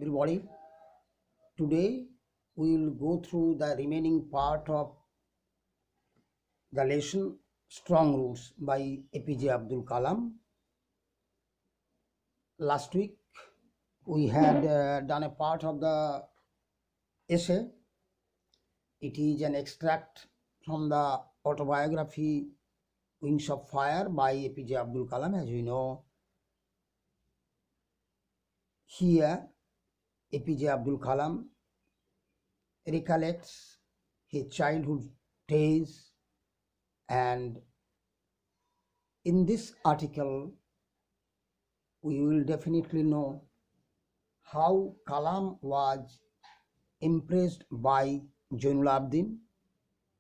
everybody. Today we will go through the remaining part of the lesson Strong Roots by APJ Abdul Kalam. Last week we had done a part of the essay. It is an extract from the autobiography Wings of Fire by APJ Abdul Kalam. As we know, here APJ Abdul Kalam recollects his childhood days, and in this article we will definitely know how Kalam was impressed by Zainul Abidin,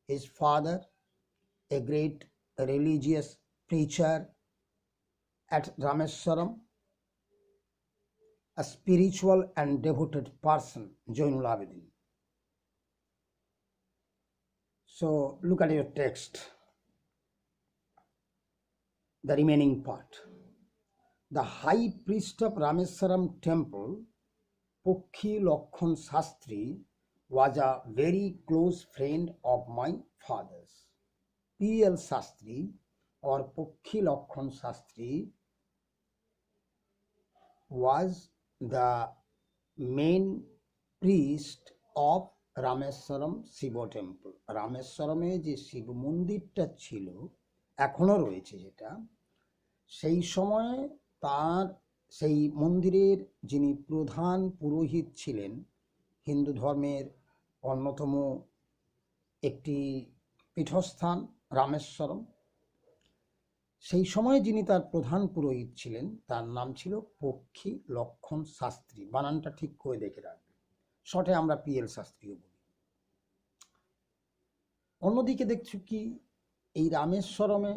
his father, a great religious preacher at Rameswaram, a spiritual and devoted person, Zainul Abidin. So look at your text, the remaining part. The high priest of Rameswaram temple, Pokhi Lakhon Sastri, was a very close friend of my father's. P.L. Sastri or Pokhi Lakhon Sastri was the main priest of Rameswaram Shiva temple. রামেশ্বরমে যে শিব মন্দিরটা ছিল, এখনো রয়েছে যেটা, সেই সময় তার সেই মন্দিরের যিনি প্রধান পুরোহিত ছিলেন, হিন্দু ধর্মের অন্যতম একটি পীঠস্থান রামেশ্বরম, সেই সময় যিনি তার প্রধান পুরোহিত ছিলেন তার নাম ছিল পক্ষী লক্ষণ শাস্ত্রী। বানানটা ঠিক করে দেখে রাখবেন, শর্টে আমরা পিএল শাস্ত্রীও বলি। অন্যদিকে দেখছি কি, এই রামেশ্বরমে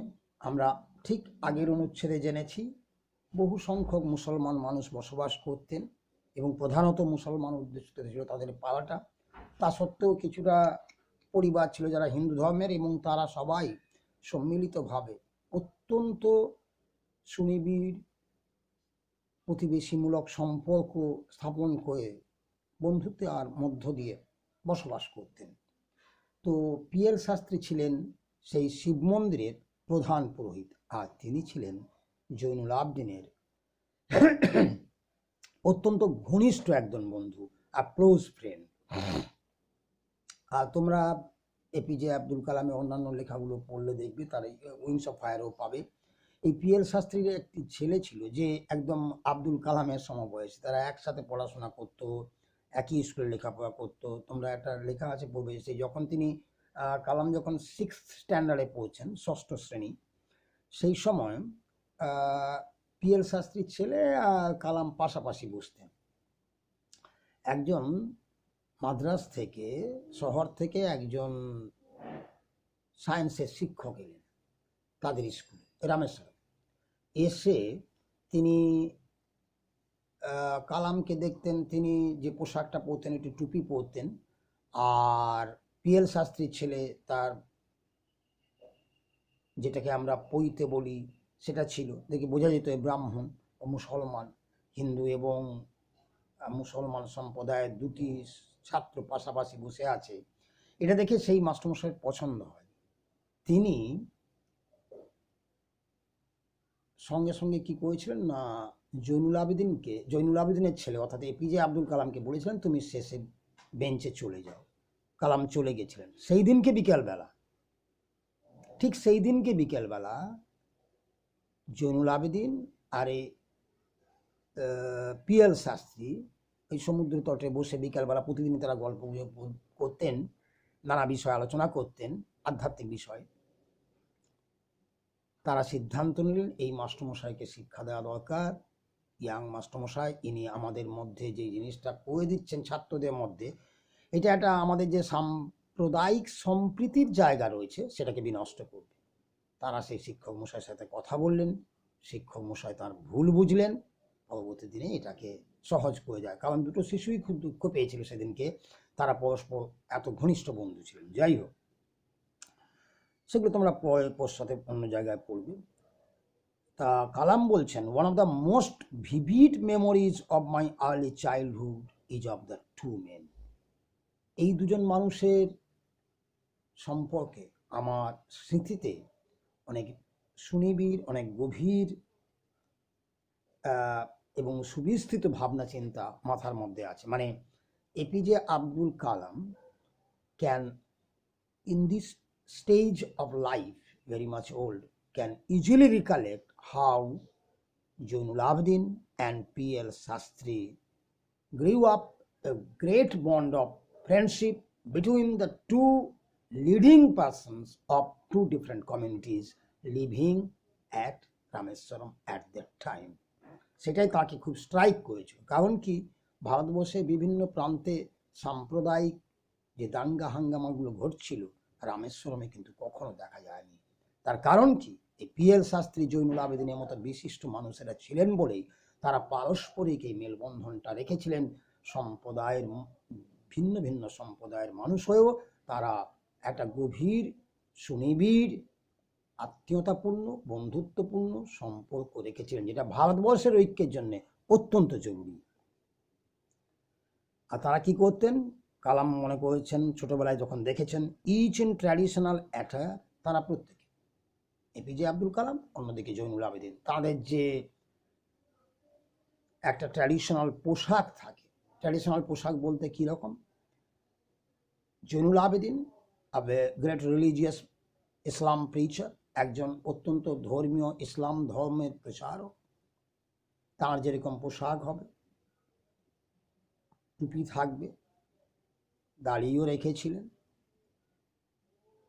আমরা ঠিক আগের অনুচ্ছেদে জেনেছি বহু সংখ্যক মুসলমান মানুষ বসবাস করতেন এবং প্রধানত মুসলমান উদ্দেশ্য ছিল তাদের পাওয়াটা। তা সত্ত্বেও কিছুটা পরিবার ছিল যারা হিন্দু ধর্মের, এবং তারা সবাই সম্মিলিতভাবে অত্যন্ত সুনিবিড় প্রতিবেশীমূলক সম্পর্ক স্থাপন করে বন্ধুত্বের মধ্য দিয়ে বসবাস করতেন। তো পিএল শাস্ত্রী ছিলেন সেই শিব মন্দিরের প্রধান পুরোহিত, আর তিনি ছিলেন জৈনুল আবদিনের অত্যন্ত ঘনিষ্ঠ একজন বন্ধু, আ ক্লোজ ফ্রেন্ড। আর তোমরা এপিজে আব্দুল কালামের অন্যান্য লেখাগুলো পড়লে দেখবে, তার এই উইংস অফ ফায়ারও পাবে। এই পিএল শাস্ত্রীর একটি ছেলে ছিল যে একদম আব্দুল কালামের সমবয়সী, তারা একসাথে পড়াশোনা করতো, একই স্কুলে লেখাপড়া করতো। তোমরা একটা লেখা আছে পড়বে, সেই যখন তিনি কালাম যখন 6th স্ট্যান্ডার্ডে পড়ছেন, 6ষ্ঠ শ্রেণী, সেই সময় পিএল শাস্ত্রীর ছেলে আর কালাম পাশাপাশি বসতেন। একজন মাদ্রাস থেকে, শহর থেকে একজন সায়েন্সের শিক্ষক এলেন তাদের স্কুলে রামেশ্বরম। এসে তিনি কালামকে দেখতেন, তিনি যে পোশাকটা পরতেন একটু টুপি পরতেন, আর পিএল শাস্ত্রীর ছেলে তার যেটাকে আমরা পৈতে বলি সেটা ছিল, দেখে বোঝা যেত ব্রাহ্মণ ও মুসলমান, হিন্দু এবং মুসলমান সম্প্রদায়ের দুটি ছাত্র পাশাপাশি বসে আছে। এটা দেখে সেই মাস্টারমশাইয়ের পছন্দ হয়। তিনি সঙ্গে সঙ্গে কি করেছিলেন না, জৈনুল আবেদিনের ছেলে অর্থাৎ এপিজে আব্দুল কালামকে বলেছিলেন তুমি শেষে বেঞ্চে চলে যাও। কালাম চলে গেছিলেন। সেই দিনকে বিকেলবেলা, ঠিক সেই দিনকে বিকেলবেলা জৈনুল আবেদিন আর পিএল শাস্ত্রী এই সমুদ্র তটে বসে বিকেলবেলা প্রতিদিন তারা গল্প করতেন, নানা বিষয় আলোচনা করতেন, আধ্যাত্মিক বিষয়। তারা সিদ্ধান্ত নিলেন এই মাস্টারমশাইকে শিক্ষা দেওয়া দরকার। ইয়াং মাস্টারমশাই, ইনি আমাদের মধ্যে যে জিনিসটা করে দিচ্ছেন ছাত্রদের মধ্যে, এটা একটা আমাদের যে সাম্প্রদায়িক সম্প্রীতির জায়গা রয়েছে সেটাকে বিনষ্ট করবে। তারা সেই শিক্ষক মশাইয়ের সাথে কথা বললেন, শিক্ষক মশাই তার ভুল বুঝলেন, পরবর্তী দিনে এটাকে সহজ করে যায়। কারণ দুটো শিশুই খুব দুঃখ পেয়েছিল সেদিনকে, তারা পরস্পর এত ঘনিষ্ঠ বন্ধু ছিলেন। যাই হোক, সেগুলো তোমরা পশ্চাতে অন্য জায়গায় পড়বে। কালাম বলছেন, one of the most vivid memories of my early childhood is of the two men. এই দুজন মানুষের সম্পর্কে আমার স্মৃতিতে অনেক সুনিবিড়, অনেক গভীর এবং সুবিস্তৃত ভাবনা চিন্তা মাথার মধ্যে আছে। মানে APJ Abdul Kalam can in this stage of life, very much old, can easily recollect how Jainul Abidin and P.L. Sastry grew up a great bond of friendship between the two leading persons of two different communities living at Rameswaram at that time. সেটাই তাকে খুব strike করেছিল। কারণ কি, ভারতবর্ষে বিভিন্ন প্রান্তে সাম্প্রদায়িক যে দাঙ্গা হাঙ্গামাগুলো ঘটছিল, রামেশ্বরমে কিন্তু কখনো দেখা যায়নি। তার কারণ কি, এই পিএল শাস্ত্রী, জৈনুল আবেদিনের মতো বিশিষ্ট মানুষেরা ছিলেন বলেই তারা পারস্পরিক এই মেলবন্ধনটা রেখেছিলেন। সম্প্রদায়ের ভিন্ন ভিন্ন সম্প্রদায়ের মানুষ হয়েও তারা একটা গভীর, সুনিবিড়, আত্মীয়তাপূর্ণ, বন্ধুত্বপূর্ণ সম্পর্ক রেখেছিলেন, যেটা ভারতবর্ষের ঐক্যের জন্য অত্যন্ত জরুরি। আর তারা কি করতেন, কালাম মনে করেছেন ছোটবেলায় যখন দেখেছেন, ইচ ইন ট্র্যাডিশনাল অ্যাটায়ার, তারা প্রত্যেকে, এপিজে আব্দুল কালাম, অন্যদিকে জৈনুল আবেদিন, তাদের যে একটা ট্র্যাডিশনাল পোশাক থাকে। ট্র্যাডিশনাল পোশাক বলতে কীরকম, জৈনুল আবেদিন গ্রেট রিলিজিয়াস ইসলাম প্রিচার, একজন অত্যন্ত ধর্মীয় ইসলাম ধর্মের প্রচারক। তার যেরকম পোশাক হবে, টুপি থাকবে, দাড়িও রেখেছিলেন।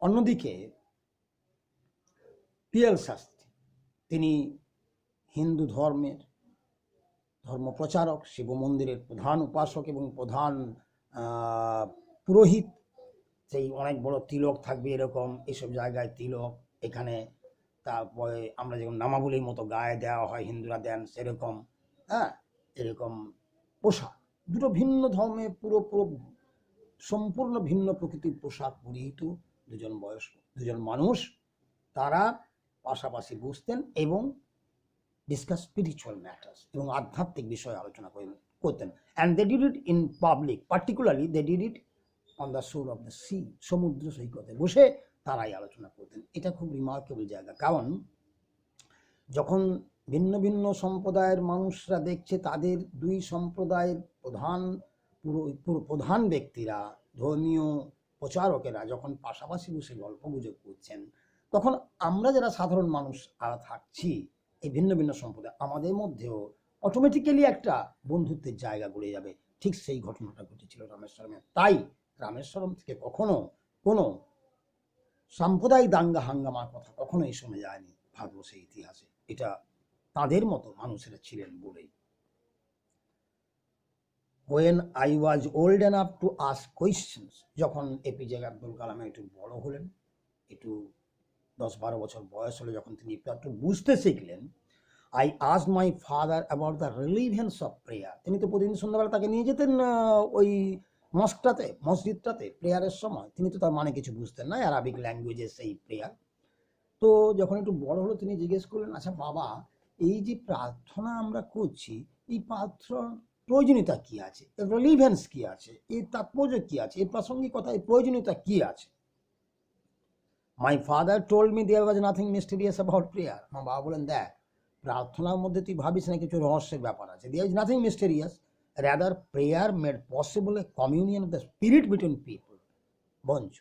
অন্যদিকে পিএল শাস্ত্রী, তিনি হিন্দু ধর্মের ধর্মপ্রচারক, শিব মন্দিরের প্রধান উপাসক এবং প্রধান পুরোহিত। সেই অনেক বড় তিলক থাকবে এরকম, এইসব জায়গায় তিলক, এখানে তারপরে আমরা যেমন নামাবলির মতো গায়ে দেওয়া হয়, হিন্দুরা দেন সেরকম, হ্যাঁ, এরকম পোশাক। দুটো ভিন্ন ধর্মে পুরো সম্পূর্ণ ভিন্ন প্রকৃতির পোশাক পরিহিত দুজন মানুষ, তারা পাশাপাশি বসতেন এবং ডিসকাস স্পিরিচুয়াল ম্যাটার্স এবং আধ্যাত্মিক বিষয়ে আলোচনা করতেন। And they did it in public, particularly they did it on the shore of the sea, সমুদ্র সৈকতে বসে তারাই আলোচনা করতেন। এটা খুব রিমার্কেবল জায়গা, কারণ যখন ভিন্ন ভিন্ন সম্প্রদায়ের মানুষরা দেখছে তাদের দুই সম্প্রদায়ের প্রধান ব্যক্তিরা, ধর্মীয় প্রচারকেরা যখন পাশাপাশি বসে গল্পগুজব করছেন, তখন আমরা যারা সাধারণ মানুষ থাকছি এই ভিন্ন ভিন্ন সম্প্রদায়, আমাদের মধ্যেও অটোমেটিক্যালি একটা বন্ধুত্বের জায়গা গড়ে যাবে। ঠিক সেই ঘটনাটা ঘটেছিল রামেশ্বরমে। তাই রামেশ্বরম থেকে কখনো কোনো সাম্প্রদায়িক দাঙ্গা হাঙ্গামার কথা কখনোই শোনা যায়নি ভারতবর্ষের ইতিহাসে। এটা তাদের মতো মানুষেরা ছিলেন বলেই। When I was old enough to ask questions, যখন এপিজে আব্দুল কালাম একটু বড় হলেন, একটু 10-12 বছর বয়স হলে, যখন তিনি একটু বুঝতে শিখলেন, I asked my father about the relevance of prayer. তিনি তো প্রতিদিন সন্ধ্যাবেলা তাকে নিয়ে যেতেন ওই মসজিদটাতে প্রেয়ারের সময়। তিনি তো তার মানে কিছু বুঝতেন না, আরবিক ল্যাঙ্গুয়েজের সেই প্রেয়ার। তো যখন একটু বড় হলো, তিনি জিজ্ঞেস করলেন, আচ্ছা বাবা, এই যে প্রার্থনা আমরা করছি, এই প্রার্থনার প্রয়োজনীয়তা কি আছে, এর রিলেভেন্স কি আছে, এর তাৎপর্য কি আছে, এর প্রাসঙ্গিকতা, এর প্রয়োজনীয়তা কি আছে? My father told me there was nothing mysterious about prayer. আমার বাবা বলেন, দেখ, প্রার্থনার মধ্যে তুই ভাবিস না কিছু রহস্যের ব্যাপার আছে। There is nothing mysterious, rather prayer made possible a communion of the spirit between people. বঞ্চ,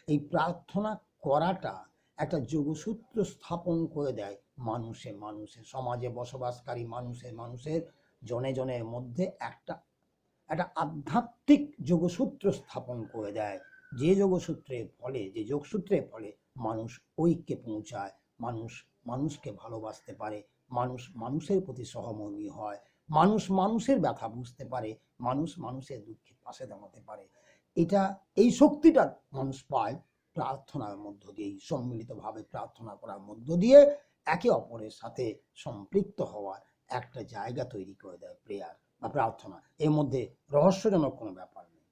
এই প্রার্থনা করাটা একটা যোগসূত্র স্থাপন করে দেয় মানুষের সমাজে বসবাসকারী মানুষের জনের মধ্যে একটা আধ্যাত্মিক যোগসূত্র স্থাপন করে দেয়, যে যোগসূত্রের ফলে মানুষ ঐক্যে পৌঁছায়, মানুষকে ভালোবাসতে পারে, মানুষের প্রতি সহমর্মী হয়, মানুষের ব্যথা বুঝতে পারে, মানুষের দুঃখে পাশে দাঁড়াতে পারে। এই শক্তিটা মানুষ পায় প্রার্থনার মধ্য দিয়ে, সম্মিলিতভাবে প্রার্থনা করার মধ্য দিয়ে একে অপরের সাথে সম্পৃক্ত হওয়ার একটা জায়গা তৈরি করে দেয় প্রেয়ার বা প্রার্থনা। এর মধ্যে রহস্যজনক কোনো ব্যাপার নেই।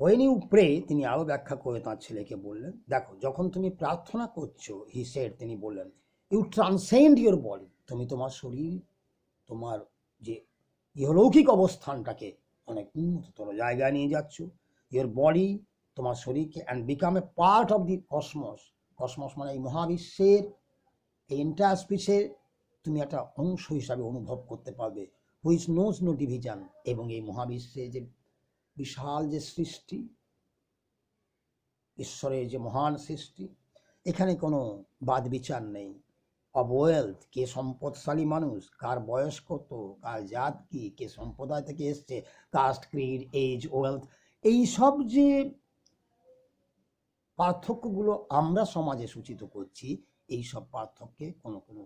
when you pray, তিনি আরো ব্যাখ্যা করে তাঁর ছেলেকে বললেন, দেখো, যখন তুমি প্রার্থনা করছো, he said, তিনি বললেন, ইউ ট্রান্সেন্ড ইউর বডি, তুমি তোমার শরীর, তোমার যে ইহলৌকিক অবস্থানটাকে অনেক উন্নততর জায়গায় নিয়ে যাচ্ছ, ইউর বডি, তোমার শরীরকে, and become a part of the cosmos. Cosmos মানে এই মহাবিশ্বের, এই এন্টায়ার স্পেসের তুমি একটা অংশ হিসাবে অনুভব করতে পারবে, হুইচ নোজ নো ডিভিশন। এবং এই মহাবিশ্বে যে বিশাল যে সৃষ্টি, ঈশ্বরের যে মহান সৃষ্টি, এখানে কোনো বাদ বিচার নেই। অব ওয়েলথ, কে সম্পদশালী মানুষ, কার বয়স কত, কার জাত কি, কে সম্প্রদায় থেকে এসছে, কাস্ট, ক্রিড, এজ, ওয়েলথ, এই সব যে পার্থক্যগুলো আমরা সমাজে সূচিত করছি, এই সব পার্থক্যে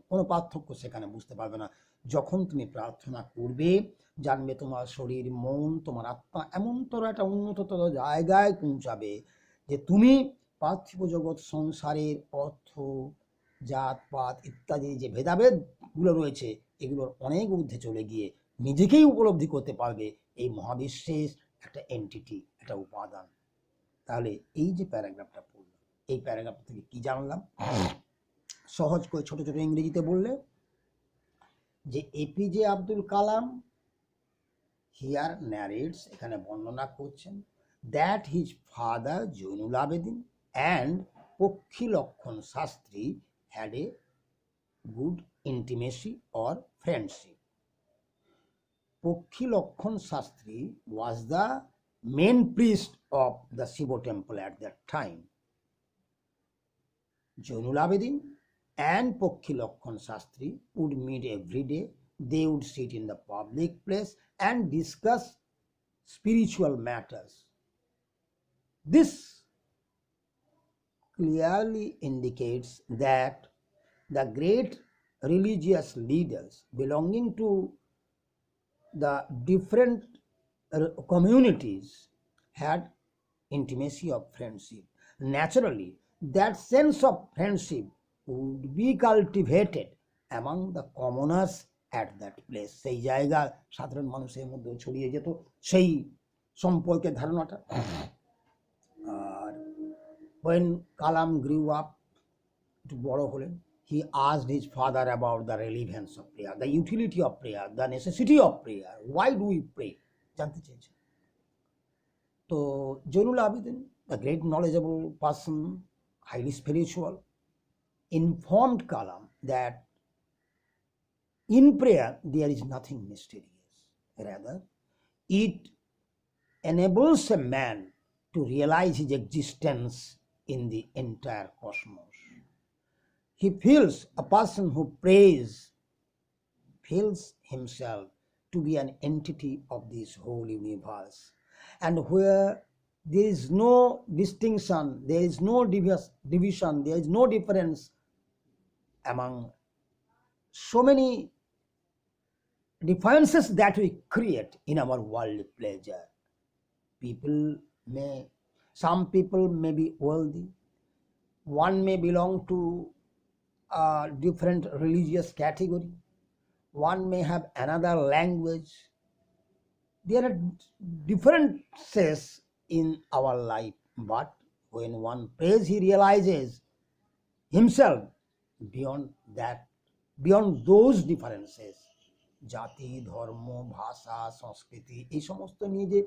কোনো পার্থক্য সেখানে বুঝতে পারবে না। যখন তুমি প্রার্থনা করবে, জানবে তোমার শরীর, মন, তোমার আত্মা এমনতর একটা উন্নততর জায়গায় পৌঁছাবে যে তুমি পার্থিব জগৎ সংসারের অর্থ, জাতপাত ইত্যাদি যে ভেদাভেদগুলো রয়েছে, এগুলোর অনেক ঊর্ধ্বে চলে গিয়ে নিজেকেই উপলব্ধি করতে পারবে এই মহাবিশ্বের একটা এন্টিটি, একটা উপাদান। তাহলে এই যে প্যারাগ্রাফটা পড়লাম, এই প্যারাগ্রাফ থেকে কি জানলাম? সহজ করে ছোট ছোট ইংরেজিতে বললে যে এপিজে আব্দুল কালাম হিয়ার ন্যারেটস, এখানে বর্ণনা করছেন, that his father Zainul Abedin and পক্ষীলক্ষণ Shastri had a good intimacy or friendship. পক্ষীলক্ষণ Shastri was the main priest of the Shiva temple at that time. Jainul Abedin and Pokhilakhon Shastri would meet every day. They would sit in the public place and discuss spiritual matters. This clearly indicates that the great religious leaders belonging to the different communities had intimacy of friendship. Naturally, that sense of friendship would be cultivated among the commoners at that place. সেই জায়গা সাধারণ মানুষের মধ্যে ছড়িয়ে যেত সেই সম্পর্কের ধারণাটা। আর when Kalam grew up, একটু বড় হলেন, he asked his father about the relevance of prayer, the utility of prayer, the necessity of prayer. Why do we pray? জানতে চেয়েছেন। তো Zainul Abedin, the great knowledgeable person, highly spiritual, informed Kalam that in prayer there is nothing mysterious. Rather, it enables a man to realize his existence in the entire cosmos. He feels, a person who prays feels himself to be an entity of this whole universe, and where there is no distinction, there is no division, there is no difference among so many differences that we create in our worldly pleasure. Some people may be wealthy, one may belong to a different religious category, one may have another language. There are differences in our life, but when one prays, he realizes himself beyond those differences. জাতি, ধর্ম, ভাষা, সংস্কৃতি, এই সমস্ত নিয়ে যে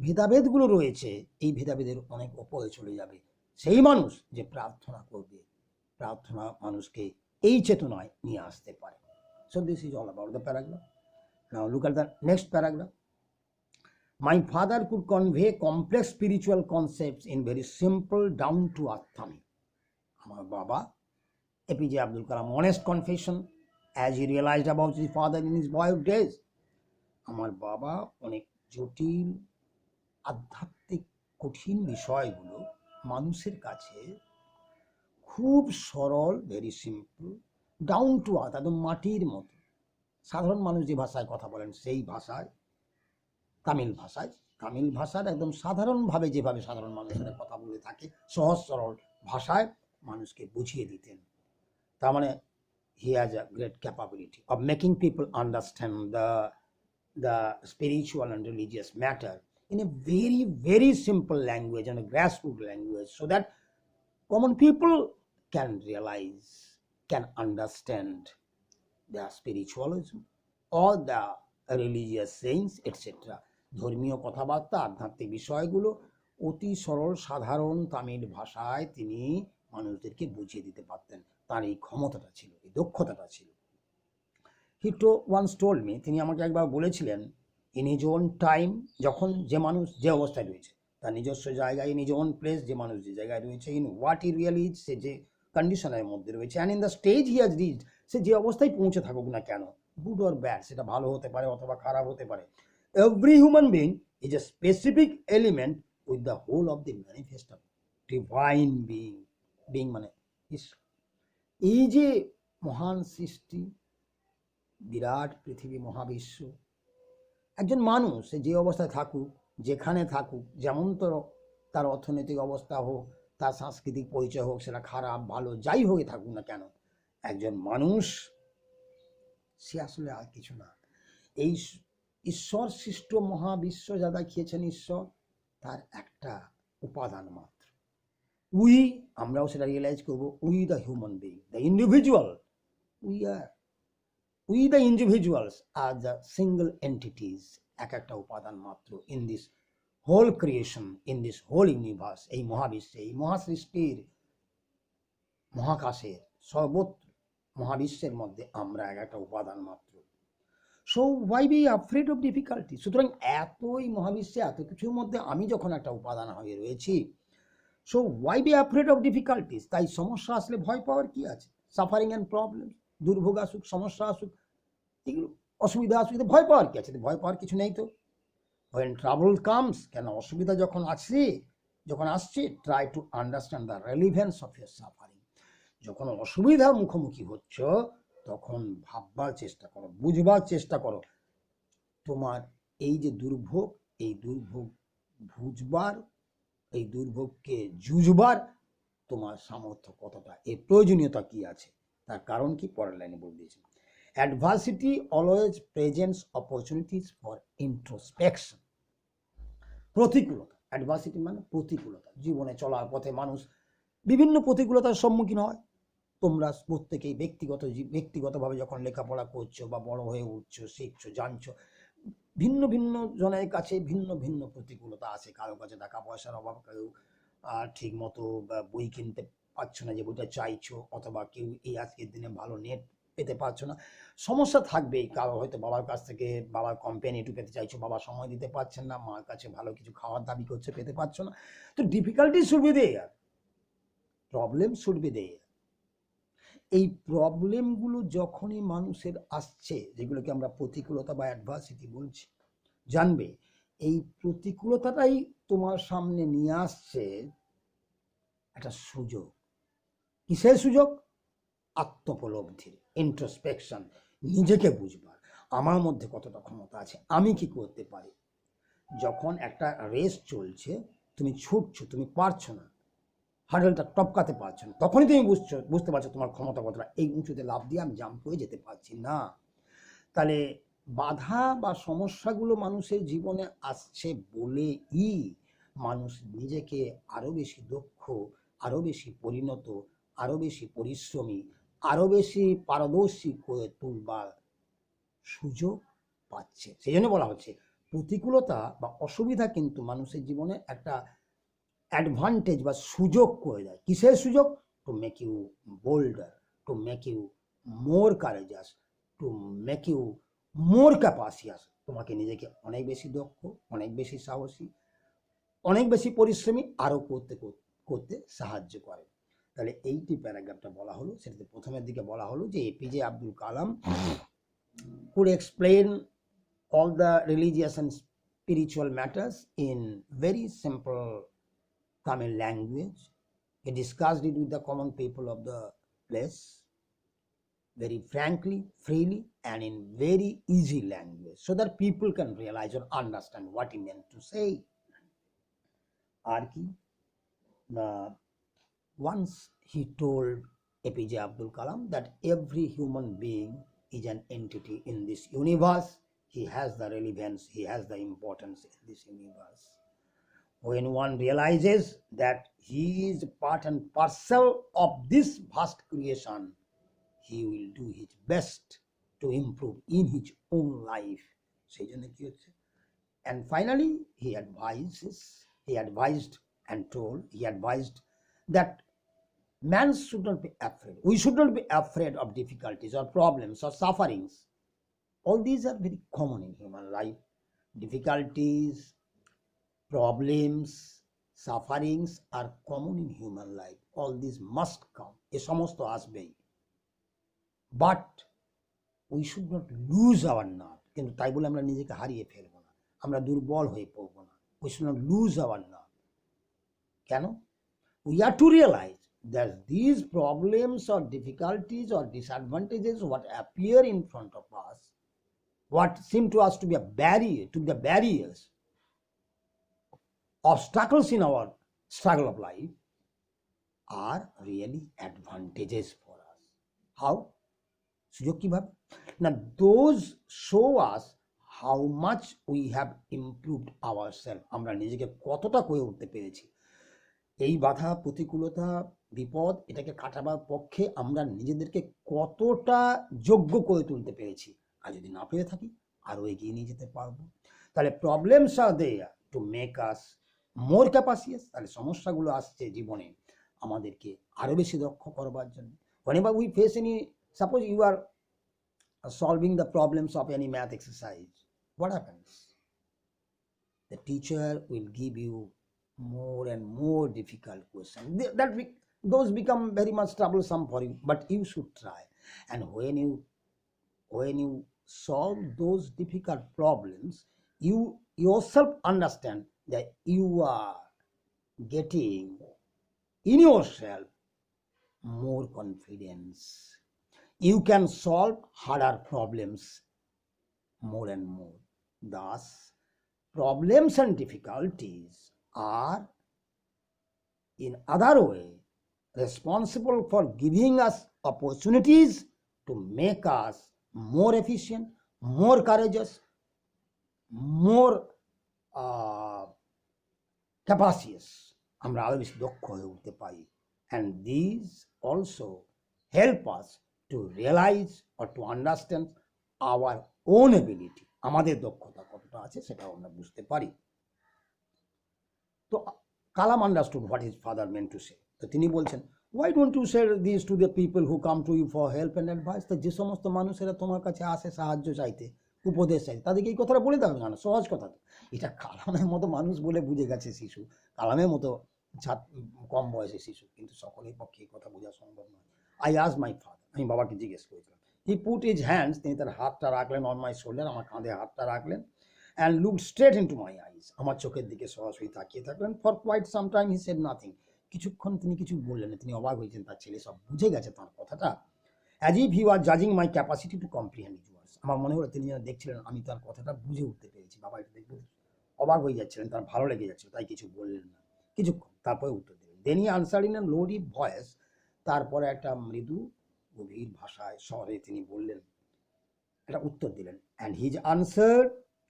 ভেদাভেদগুলো রয়েছে, এই ভেদাভেদের অনেক উপরে চলে যাবে সেই মানুষ যে প্রার্থনা করবে। প্রার্থনা মানুষকে এই চেতনায় নিয়ে আসতে পারে। So this is all about the paragraph. Now look at the next paragraph. My father could convey complex spiritual concepts in very simple, down to earth terms. আমার বাবা, APJ Abdul Kalam, honest confession, as he realized about his father in his boyhood days. আমার বাবা অনেক জটিল, আধ্যাত্মিক, কঠিন বিষয়গুলো মানুষের কাছে খুব সরল, very simple, down to earth, একদম মাটির মতো, সাধারণ মানুষ যে ভাষায় কথা বলেন সেই ভাষায়, তামিল ভাষার একদম সাধারণভাবে যেভাবে সাধারণ মানুষেরা কথা বলে থাকে, সহজ সরল ভাষায় মানুষকে বুঝিয়ে দিতেন। তার মানে he has a great capability of making people understand the spiritual and religious matter in a very, very simple language and a grassroots language, so that common people can realize can understand the spiritualism or the religious sayings etc. ধর্মীয় কথাবার্তা আধ্যাত্মিক বিষয়গুলো অতি সরল সাধারণ তামিল ভাষায় তিনি মানুষদেরকে বুঝিয়ে দিতে পারতেন। তার এই ক্ষমতাটা ছিল, এই দক্ষতাটা ছিল। He once told me, তিনি আমাকে একবার বলেছিলেন, in his own time, যখন যে মানুষ যে অবস্থায় রয়েছে, তার নিজস্ব জায়গায়, in his own place, যে মানুষ যে জায়গায় রয়েছে, in what he really is, সে যে কন্ডিশনের মধ্যে রয়েছে, and in the stage he has reached, সে যে অবস্থায় পৌঁছে থাকুক না কেন, good or bad, সেটা ভালো হতে পারে অথবা খারাপ হতে পারে, every human being is a specific element with the whole of the manifest of divine being. being মানে এই যে মহান সৃষ্টি, বিরাট পৃথিবী মহাবিশ্ব, একজন মানুষ যে অবস্থায় থাকুক, যেখানে থাকুক, যেমন তো তার অর্থনৈতিক অবস্থা হোক, তার সাংস্কৃতিক পরিচয় হোক, সেটা খারাপ ভালো যাই হয়ে থাকুক না কেন, একজন মানুষ সে আসলে আর কিছু না। এই ঈশ্বর সৃষ্ট মহাবিশ্ব যা দেখিয়েছেন ঈশ্বর, তার একটা উপাদান মাত্র। আমরাও সেটা রিয়েলাইজ করবো, the human being, the individual, we the individuals are the single entities, এক একটা উপাদান মাত্র in this whole creation, in this whole universe, এই মহাবিশ্বে, এই মহাসৃষ্টির মহাকাশের সর্বত্র মহাবিশ্বের মধ্যে আমরা এক একটা উপাদান মাত্র। So why be afraid of difficulty? সুতরাং এতই মহাবিশ্বে এত কিছুর মধ্যে আমি যখন একটা উপাদান হয়ে রয়েছি, so why be afraid of difficulties? তাই সমস্যা আসলে ভয় পাওয়ার কি আছে? সাফারিং অ্যান্ড প্রবলেম, দুর্ভোগ আসুক, সমস্যা আসুক, এগুলো অসুবিধা আসুক, ভয় পাওয়ার কি আছে? ভয় পাওয়ার কিছু নেই তো। when trouble comes, কেন অসুবিধা যখন আসছে, try to understand the relevance of your suffering. যখন অসুবিধার মুখোমুখি হচ্ছ, তখন ভাববার চেষ্টা করো, বুঝবার চেষ্টা করো, তোমার এই যে দুর্ভোগ, এই দুর্ভোগ বুঝবার, এই দুর্ভোগকে জুঝবার তোমার সামর্থ্য কতটা, এর প্রয়োজনীয়তা কি আছে, তার কারণ কি পরের লাইনে বলে দিয়েছি। Adversity always presents opportunities for introspection. প্রতিকূলতা, অ্যাডভার্সিটি মানে প্রতিকূলতা। জীবনে চলার পথে মানুষ বিভিন্ন প্রতিকূলতার সম্মুখীন হয়। তোমরা প্রত্যেকেই ব্যক্তিগতভাবে যখন লেখাপড়া করছো বা বড় হয়ে উঠছো, শিখছো, জানছো, ভিন্ন ভিন্ন জনের কাছে ভিন্ন ভিন্ন প্রতিকূলতা আছে। কারো কাছে টাকা পয়সার অভাব, কেউ ঠিক মতো বই কিনতে পারছো না যে বইটা চাইছো, অথবা কেউ এই আজকের দিনে ভালো নেট পেতে পারছো না, সমস্যা থাকবেই। কারো হয়তো বাবার কাছ থেকে, বাবার কোম্পানি একটু পেতে চাইছো, বাবা সময় দিতে পারছেন না, মার কাছে ভালো কিছু খাওয়ার দাবি করছে, পেতে পারছো না। তো difficulty should be there, problem should be there. এই প্রবলেমগুলো যখনই মানুষের আসছে, যেগুলোকে আমরা প্রতিকূলতা বা অ্যাডভার্সিটি বলছি, জানবে এই প্রতিকূলতাটাই তোমার সামনে নিয়ে আসছে একটা সুযোগ। কিসের সুযোগ? আত্মোপলব্ধির, ইন্ট্রোস্পেকশন, নিজেকে বুঝবার, আমার মধ্যে কতটা ক্ষমতা আছে, আমি কি করতে পারি। যখন একটা রেস চলছে, তুমি ছুটছো, তুমি পারছো না, হার্ডেলটা টপকাতে পারছো না, তখনই তুমি বুঝতে পারছো তোমার ক্ষমতা কতটা, এই উঁচুতে লাফ দিয়ে আমি জাম্প করে যেতে পারছি না। তাহলে বাধা বা সমস্যাগুলো মানুষের জীবনে আসছে বলেই মানুষ নিজেকে আরো বেশি দক্ষ, আরো বেশি পরিণত, আরো বেশি পরিশ্রমী, আরো বেশি পারদর্শী করে তুলবার সুযোগ পাচ্ছে। সেই জন্য বলা হচ্ছে প্রতিকূলতা বা অসুবিধা কিন্তু মানুষের জীবনে একটা অ্যাডভান্টেজ বা সুযোগ করে দেয়। কিসের সুযোগ? To make you bolder, to make you more courageous, to make you more capacious. তোমাকে নিজেকে অনেক বেশি দক্ষ, অনেক বেশি সাহসী, অনেক বেশি পরিশ্রমী আরো করতে সাহায্য করে। তাহলে এইটি প্যারাগ্রাফটা বলা হলো। সেটাতে প্রথমের দিকে বলা হলো যে APJ Abdul Kalam could explain all the religious and spiritual matters in very simple Tamil language. He discussed it with the common people of the place very frankly, freely, and in very easy language, so that people can realize or understand what he meant to say. Arki, once he told APJ Abdul Kalam that every human being is an entity in this universe. He has the relevance, he has the importance in this universe. When one realizes that he is part and parcel of this vast creation, he will do his best to improve in his own life. সেই জন্য কি হচ্ছে, and finally he advised that man should not be afraid. We should not be afraid of difficulties or problems or sufferings. All these are very common in human life. Difficulties, problems, sufferings are common in human life. All these must come. এ সমস্ত আসবেই। But we should not lose our nerve. কিন্তু তাই বলে আমরা নিজেকে হারিয়ে ফেলবো না, আমরা দুর্বল হয়ে পড়বো না। We should not lose our nerve. কেন? We are to realize that these problems or difficulties or disadvantages what appear in front of us, what seem to us to be a barrier, to be the barriers, obstacles in our struggle of life, are really advantages for us. How? সুযোগ কিভাবে? Now those show us how much we have improved ourselves. আমরা নিজেকে কতটা করে উঠতে পেরেছি। এই বাধা, প্রতিকূলতা, বিপদ এটাকে কাটাবার পক্ষে আমরা নিজেদেরকে কতটা যোগ্য করে তুলতে পেরেছি। আর যদি না পেরে থাকি আরও এগিয়ে নিয়ে যেতে পারবো। তাহলে problems are there to make us more capacious. তাহলে সমস্যাগুলো আসছে জীবনে আমাদেরকে আরও বেশি দক্ষ করবার জন্য। whenever we face any, suppose you are solving the problems of any math exercise, what happens? The teacher will give you more and more difficult questions. Those become very much troublesome for you, but you should try. And when you solve those difficult problems, you yourself understand that you are getting in yourself more confidence. You can solve harder problems more and more. Thus, problems and difficulties are in other way responsible for giving us opportunities to make us more efficient, more courageous, more capacious. আমরা আরো বেশি দক্ষ হয়ে উঠতে পারি। And these also help us to realize or to understand our own ability. আমাদের দক্ষতা কতটা আছে সেটাও আমরা বুঝতে পারি। তো কালাম understood what his father meant to say. তো তিনি বলছেন, why don't you say these to the people who come to you for help and advice? তো যে সমস্ত মানুষেরা তোমার কাছে আসে সাহায্য চাইতে, উপদেশ চাইতে, তাদেরকে এই কথাটা বলে দাও না। সহজ কথা তো। এটা কালামের মতো মানুষ বলে বুঝে গেছে শিশু, কালামের মতো কম বয়সী শিশু, কিন্তু সকলের পক্ষে এই কথা বোঝা সম্ভব নয়। I asked my father, আমি বাবাকে জিজ্ঞেস করেছিলাম। He put his hands, তিনি তার হাতটা রাখলেন on my shoulder, আমার কাঁধে হাতটা রাখলেন, and looked straight into my eyes. আমার চোখের দিকে সরাসরি তাকিয়ে থাকলেন। For quite some time he said nothing. কিছুক্ষণ তিনি কিছু বললেন না। তিনি অবাক হয়েছেন, তার ছেলে সব বুঝে গেছে তার কথাটা। As if he was judging my capacity to comprehend his words. আমার মনে হলো তিনি যেন দেখছিলেন আমি তার কথাটা বুঝে উঠতে পেরেছি। বাবা এটা দেখতে অবাক হয়ে যাচ্ছিলেন, তার ভালো লেগে যাচ্ছিল, তাই কিছু বললেন না কিছুক্ষণ, তারপরে উত্তর দিলেন। Then he answered in a low deep voice. তারপরে একটা মৃদু গভীর ভাষায় স্বরে তিনি বললেন, একটা উত্তর দিলেন। And his answer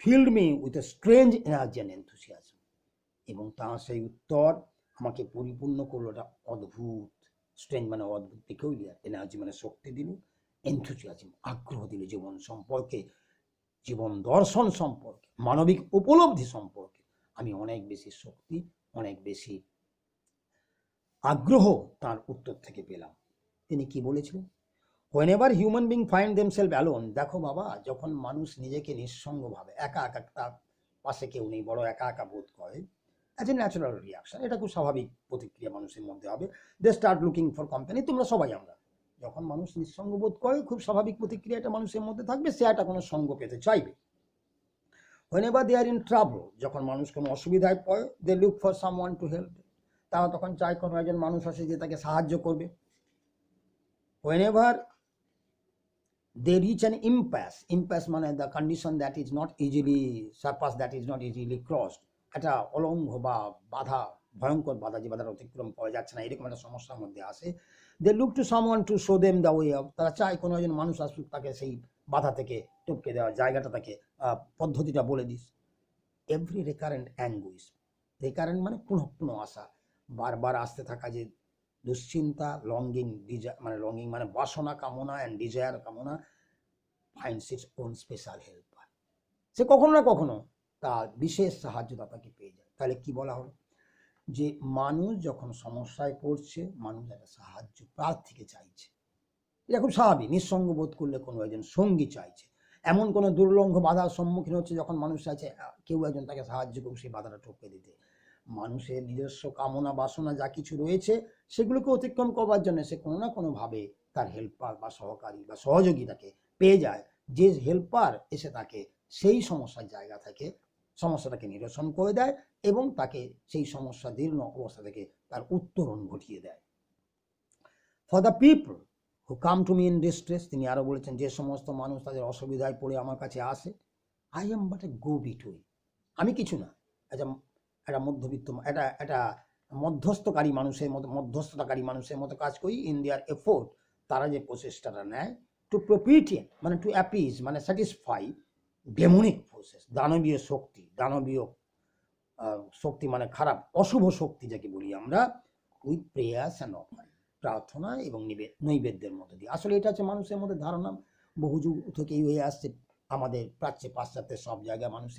filled me with a strange energy and enthusiasm. এবং তার সেই উত্তর আমাকে পরিপূর্ণ করলো একটা অদ্ভুত, স্ট্রেঞ্জ মানে অদ্ভুত, পেকুলিয়ার, এনার্জি মানে শক্তি দিল, এনথুজিয়াজম আগ্রহ দিল জীবন সম্পর্কে, জীবন দর্শন সম্পর্কে, মানবিক উপলব্ধি সম্পর্কে আমি অনেক বেশি শক্তি, অনেক বেশি আগ্রহ তার উত্তর থেকে পেলাম। তিনি কি বলেছিলেন? Whenever human being find themselves alone, দেখো বাবা, যখন মানুষ নিজেকে নিঃসঙ্গ ভাবে, একা একা, তার পাশে কেউ নেই, বড় একা একা বোধ করে, অ্যাজ এ ন্যাচারাল রিয়াকশন, এটা খুব স্বাভাবিক প্রতিক্রিয়া মানুষের মধ্যে হবে। They start looking for company. তোমরা সবাই, আমরা যখন মানুষ নিঃসঙ্গ বোধ করে, খুব স্বাভাবিক প্রতিক্রিয়া এটা মানুষের মধ্যে থাকবে, সে একটা কোনো সঙ্গ পেতে চাইবে। Whenever they are in trouble, যখন মানুষ কোনো অসুবিধায় পড়ে, they look for someone to help. তারা তখন চায় কোনো একজন মানুষ আসে যে তাকে সাহায্য করবে। Whenever they reach an impasse মানে the condition that is not easily surpassed, that is not easily crossed, একটা অলঙ্ঘ বা বাধা, ভয়ঙ্কর বাধা, যে বাধার অতিক্রম করা যাচ্ছে না, এরকম একটা সমস্যার মধ্যে আসে, they look to someone to show them the way out. তারা চায় কোনো একজন মানুষ আসুক, তাকে সেই বাধা থেকে টপকে দেওয়া, জায়গাটা তাকে পদ্ধতিটা বলে this. Every recurrent anguish, recurrent মানে পুনঃ পুনঃ আসা, বারবার আসতে থাকা যে দুশ্চিন্তা, লঙ্গিং, লঙ্গিং মানে বাসনা কামনা অ্যান্ড ডিজায়ার কামনা finds its own special helper. সে কখনো না কখনো তার বিশেষ সাহায্যদাতাকে পেয়ে যায়। তাহলে কি বলা হলো? যে মানুষ যখন সমস্যায় পড়ছে, মানুষ একটা সাহায্য প্রার্থীকে চাইছে। এটা খুব স্বাভাবিক। নিঃসঙ্গ বোধ করলে কোনো একজন সঙ্গী চাইছে। এমন কোনো দুর্লঙ্ঘ বাধার সম্মুখীন হচ্ছে যখন মানুষ চাইছে কেউ একজন তাকে সাহায্য করুক সেই বাধাটা টপকে দিতে। মানুষের নিজস্ব কামনা বাসনা যা কিছু রয়েছে সেগুলোকে অতিক্রম করবার জন্য সে কোনো না কোনোভাবে তার হেল্পার বা সহকারী বা সহযোগী তাকে পেয়ে যায়, যে হেল্পার এসে তাকে সেই সমস্যার জায়গা থেকে সমস্যাটাকে নিরসন করে দেয় এবং তাকে সেই সমস্যা দীর্ণ অবস্থা থেকে তার উত্তরণ ঘটিয়ে দেয়। For the people who come to me in distress, তিনি আরও বলেছেন, যে সমস্ত মানুষ তাদের অসুবিধায় পড়ে আমার কাছে আসে, I am but A go between, আমি কিছু না, একটা মধ্যবিত্ত, একটা মধ্যস্থকারী মানুষের মতো কাজ করি। ইন দেয়ার এফোর্ট, তারা যে প্রচেষ্টাটা নেয় টু প্রপিটিয়েট মানে টু অ্যাপিজ মানে স্যাটিসফাই ডেমনিক ফোর্সেস, দানবীয় শক্তি মানে খারাপ অশুভ শক্তি যাকে বলি আমরা, উইথ প্রেয়ার্স অ্যান্ড অফারিং, প্রার্থনা এবং নৈবেদ্যের মধ্যে দিয়ে। আসলে এটা হচ্ছে মানুষের মধ্যে ধারণা, বহু যুগ থেকেই হয়ে আসছে। আমাদের প্রাচ্যে পাশ্চাত্যের সব জায়গায় মানুষের